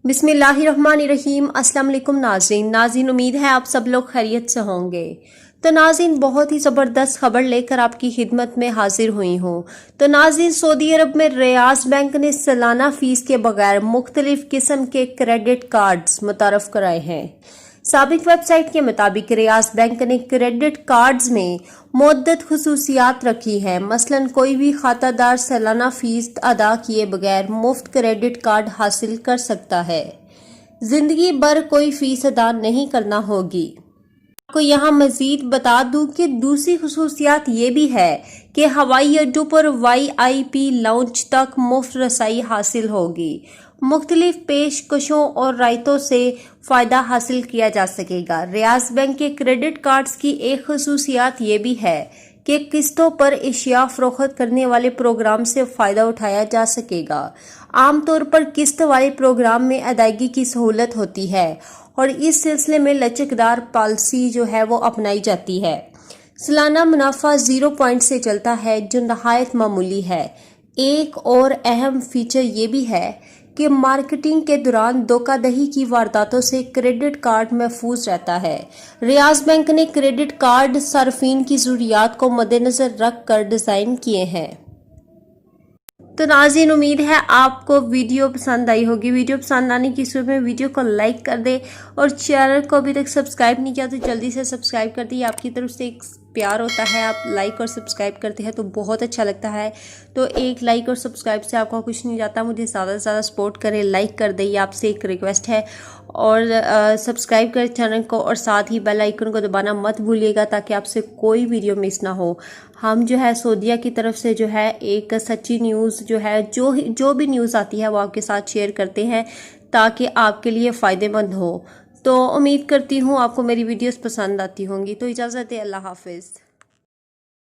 बिस्मिल्लाहिर्रहमानिर्रहीम। अस्सलाम वालेकुम नाज़रीन, उम्मीद है आप सब लोग खैरियत से होंगे। तो नाज़रीन, बहुत ही ज़बरदस्त खबर लेकर आपकी खिदमत में हाजिर हुई हूँ। तो नाज़रीन, सऊदी अरब में रियाज़ बैंक ने सालाना फ़ीस के बगैर मुख्तलिफ किस्म के क्रेडिट कार्ड्स मुतारफ़ कराए हैं। साबिक वेबसाइट के मुताबिक रियाज़ बैंक ने क्रेडिट कार्ड्स में मुद्दत खुसूसियात रखी है। मसलन कोई भी खातादार सालाना फीस अदा किए बगैर मुफ्त क्रेडिट कार्ड हासिल कर सकता है। जिंदगी भर कोई फीस अदा नहीं करना होगी। आपको यहाँ मजीद बता दूं कि दूसरी खुसूसियात ये भी है कि हवाई अड्डों पर VIP लाउंज तक मुफ्त रसाई हासिल होगी। मुख्तलिफ पेशकशों और रायतों से फ़ायदा हासिल किया जा सकेगा। रियाज़ बैंक के क्रेडिट कार्ड्स की एक खुसूसियात ये भी है कि किस्तों पर एशिया फरोख्त करने वाले प्रोग्राम से फ़ायदा उठाया जा सकेगा। आमतौर पर किस्त वाले प्रोग्राम में अदायगी की सहूलत होती है और इस सिलसिले में लचकदार पॉलिसी जो है वो अपनाई जाती है। सालाना मुनाफा 0 पॉइंट से चलता है, जो नहायत मामूली है। एक और अहम फीचर ये भी है कि मार्केटिंग के दौरान धोखाधड़ी की वारदातों से क्रेडिट कार्ड महफूज रहता है। रियाज़ बैंक ने क्रेडिट कार्ड सार्फिन की ज़रूरियात को मद्देनज़र रख कर डिज़ाइन किए हैं। तो नाज़रीन, उम्मीद है आपको वीडियो पसंद आई होगी। वीडियो पसंद आने की सूरत में वीडियो को लाइक कर दे और चैनल को अभी तक सब्सक्राइब नहीं किया तो जल्दी से सब्सक्राइब कर दी। आपकी तरफ से एक प्यार होता है, आप लाइक और सब्सक्राइब करते हैं तो बहुत अच्छा लगता है। तो एक लाइक और सब्सक्राइब से आपका कुछ नहीं जाता, मुझे ज़्यादा से ज़्यादा सपोर्ट करें, लाइक कर दे, ये आपसे एक रिक्वेस्ट है। और सब्सक्राइब करें चैनल को और साथ ही बेल आइकन को दबाना मत भूलिएगा ताकि आपसे कोई वीडियो मिस ना हो। हम जो है सऊदीया की तरफ से जो है एक सच्ची न्यूज़ जो है जो भी न्यूज़ आती है वो आपके साथ शेयर करते हैं ताकि आपके लिए फ़ायदेमंद हो। तो उम्मीद करती हूँ आपको मेरी वीडियोस पसंद आती होंगी। तो इजाज़त है, अल्लाह हाफिज़।